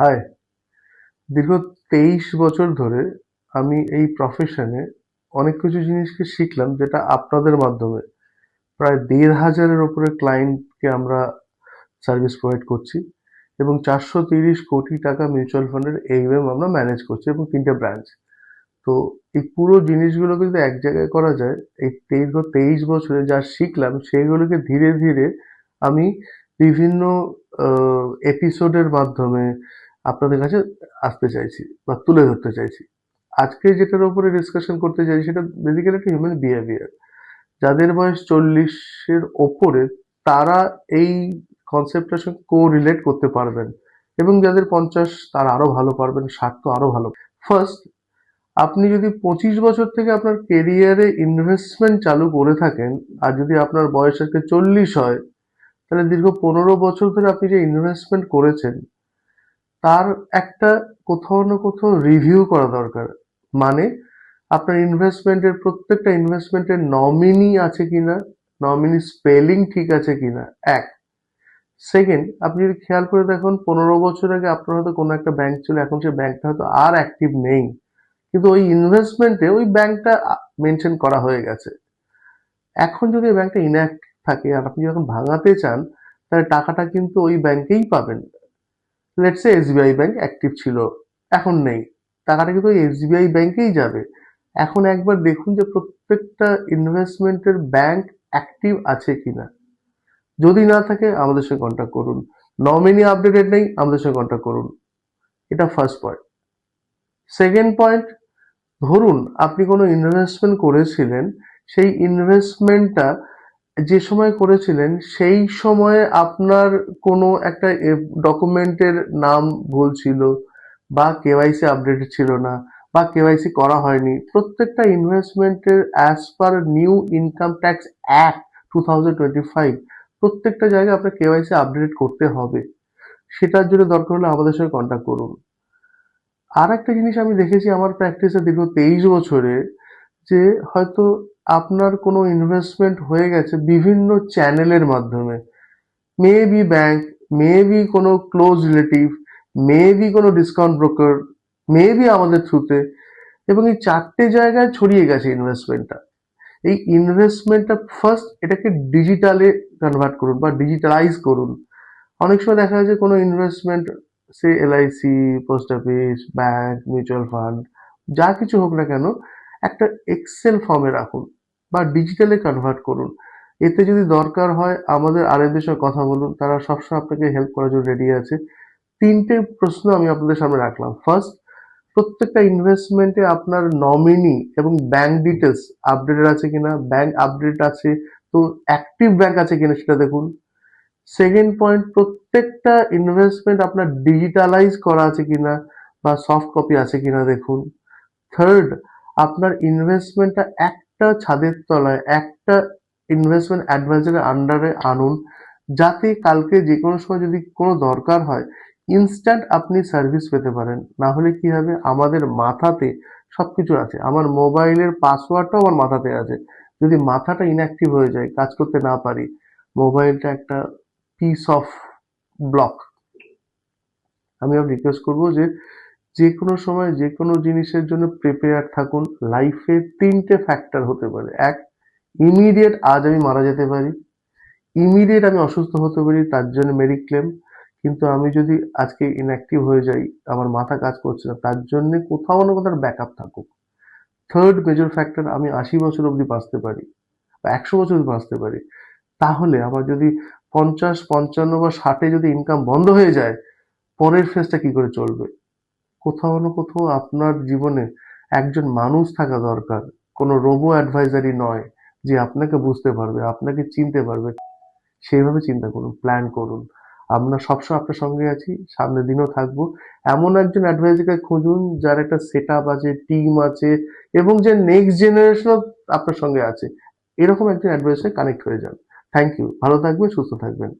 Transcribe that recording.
High. দীর্ঘ 23 বছর ধরে আমি এই প্রফেশনে অনেক কিছু জিনিসকে শিখলাম, যেটা আপনাদের মাধ্যমে প্রায় 1,500-এর উপরে ক্লায়েন্টকে আমরা সার্ভিস প্রোভাইড করছি এবং 430 কোটি টাকা মিউচুয়াল ফান্ডের AUM আমরা ম্যানেজ করছি এবং 3টে ব্রাঞ্চ। তো এই পুরো জিনিসগুলোকে যদি এক জায়গায় করা যায়, এই দীর্ঘ 23 বছরে যা শিখলাম সেইগুলোকে ধীরে ধীরে আমি বিভিন্ন এপিসোডের মাধ্যমে আপনাদের কাছে আসতে চাইছি বা তুলে ধরতে চাইছি। আজকে যেটার উপরে ডিসকাশন করতে চাই সেটা বেসিক্যালি একটা হিউম্যান বিহেভিয়ার। যাদের বয়স 40-এর ওপরে তারা এই কনসেপ্টটার সঙ্গে কো-রিলেট করতে পারবেন, এবং যাদের 50 তারা আরো ভালো পারবেন, 60 তো আরো ভালো। ফার্স্ট, আপনি যদি 25 বছর থেকে আপনার কেরিয়ারে ইনভেস্টমেন্ট চালু করে থাকেন, আর যদি আপনার বয়স আজকে 40 হয়, তাহলে দীর্ঘ 15 বছর ধরে আপনি যে ইনভেস্টমেন্ট করেছেন তার একটা কোথাও না কোথাও রিভিউ করা দরকার। মানে আপনার ইনভেস্টমেন্টের প্রত্যেকটা ইনভেস্টমেন্টের নমিনি আছে কিনা, নমিনি স্পেলিং ঠিক আছে কিনা, এক। সেকেন্ড, আপনি যদি খেয়াল করে দেখুন, 15 বছর আগে আপনার হয়তো কোনো একটা ব্যাংক ছিল, এখন সেই ব্যাংকটা হয়তো আর অ্যাক্টিভ নেই, কিন্তু ওই ইনভেস্টমেন্টে ওই ব্যাংকটা মেনশন করা হয়ে গেছে। এখন যদি ওই ব্যাংকটা ইনঅ্যাক্টিভ থাকে আর আপনি যখন ভাঙাতে চান, তাহলে টাকাটা কিন্তু ওই ব্যাংকেই পাবেন। Let's say SBI bank active ছিল, এখন নেই, টাকাটা কিন্তু ওই SBI ব্যাংকেই যাবে। এখন একবার দেখুন যে প্রত্যেকটা ইনভেস্টমেন্টের ব্যাংক অ্যাক্টিভ আছে কিনা। যদি না থাকে আমাদের সঙ্গে কন্ট্যাক্ট করুন। নমিনি আপডেটেড নেই, আমাদের সঙ্গে কন্ট্যাক্ট করুন। এটা ফার্স্ট পয়েন্ট। সেকেন্ড পয়েন্ট, ধরুন আপনি কোনো ইনভেস্টমেন্ট করেছিলেন, সেই ইনভেস্টমেন্টটা যে সময় করেছিলেন সেই সময়ে আপনার কোনো একটা ডকুমেন্টের নাম ভুল ছিল, বা কেওয়াইসি আপডেট ছিল না, বা কেওয়াইসি করা হয়নি। প্রত্যেকটা ইনভেস্টমেন্টের as per new income tax act 2025 প্রত্যেকটা জায়গায় আপনার কেওয়াইসি আপডেট করতে হবে। সেটার জন্য দরকার হলে আমাদের সঙ্গে কন্ট্যাক্ট করুন। আর একটা জিনিস আমি দেখেছি আমার প্র্যাকটিসে দীর্ঘ 23 বছরে, যে হয়তো আপনার কোনো ইনভেস্টমেন্ট হয়ে গেছে বিভিন্ন চ্যানেলের মাধ্যমে, মেবি ব্যাংক, মেবি কোনো ক্লোজ রিলেটিভ, মেবি কোনো ডিসকাউন্ট ব্রোকার, মেবি আমাদের থ্রুতে, এবং এই 4টে জায়গায় ছড়িয়ে গেছে ইনভেস্টমেন্টটা। এই ইনভেস্টমেন্টটা ফার্স্ট এটাকে ডিজিটালে কনভার্ট করুন বা ডিজিটালাইজ করুন। অনেক সময় দেখা যায় যে কোনো ইনভেস্টমেন্ট, সে LIC, post office, bank, mutual fund, যা কিছু হোক না কেন, একটা এক্সেল ফর্মে রাখুন বা ডিজিটালে কনভার্ট করুন। এতে যদি দরকার হয় আমাদের আরএমদের সঙ্গে কথা বলুন, তারা সবসময় আপনাকে হেল্প করার জন্য রেডি আছে। 3টে প্রশ্ন আমি আপনাদের সামনে রাখলাম। ফার্স্ট, প্রত্যেকটা ইনভেস্টমেন্টে আপনার নমিনি এবং ব্যাংক ডিটেলস আপডেটেড আছে কিনা, ব্যাংক আপডেট আছে তো অ্যাক্টিভ ব্যাংক আছে কিনা সেটা দেখুন। সেকেন্ড পয়েন্ট, প্রত্যেকটা ইনভেস্টমেন্ট আপনার ডিজিটালাইজ করা আছে কিনা বা সফট কপি আছে কিনা দেখুন। থার্ড, আপনার ইনভেস্টমেন্টটা একটা ছাদের তলায় একটা ইনভেস্টমেন্ট অ্যাডভাইজারের আন্ডারে আনুন, যাতে কালকে যে কোনো সময় যদি কোনো দরকার হয় ইনস্ট্যান্ট আপনি সার্ভিস পেতে পারেন। না হলে কি হবে, আমাদের মাথাতে সবকিছু আছে, আমার মোবাইলের পাসওয়ার্ডটাও আমার মাথাতে আছে। যদি মাথাটা ইনঅ্যাক্টিভ হয়ে যায়, কাজ করতে না পারি, মোবাইলটা একটা পিস অফ ব্লক। আমি রিকোয়েস্ট করবো যে যে কোনো সময় যে কোনো জিনিসের জন্য প্রিপেয়ার থাকুন। লাইফে 3টে ফ্যাক্টর হতে পারে। এক, ইমিডিয়েট আজ আমি মারা যেতে পারি, ইমিডিয়েট আমি অসুস্থ হতে পারি, তার জন্য মেডিক্লেম। কিন্তু আমি যদি আজকে ইনঅ্যাক্টিভ হয়ে যাই, আমার মাথা কাজ করছে না, তার জন্য কোথাও না কোথাও ব্যাকআপ থাকুক। থার্ড মেজর ফ্যাক্টর, আমি 80 বছর অবধি বাঁচতে পারি বা 100 বছর অবধি বাঁচতে পারি, তাহলে আমার যদি 50, 55 বা 60-এ যদি ইনকাম বন্ধ হয়ে যায়, পরের ফেজটা কি করে চলবে? কোথাও না কোথাও আপনার জীবনে একজন মানুষ থাকা দরকার, কোনো রোবো অ্যাডভাইজারি নয়, যে আপনাকে বুঝতে পারবে, আপনাকে চিনতে পারবে। সেইভাবে চিন্তা করুন, প্ল্যান করুন। আমরা সবসময় আপনার সঙ্গে আছি, সামনের দিনও থাকবো। এমন একজন অ্যাডভাইজারকে খুঁজুন যার একটা সেট আপ আছে, টিম আছে, এবং যে নেক্সট জেনারেশনও আপনার সঙ্গে আছে। এরকম একজন অ্যাডভাইজার কানেক্ট হয়ে যান। থ্যাংক ইউ, ভালো থাকবেন, সুস্থ থাকবেন।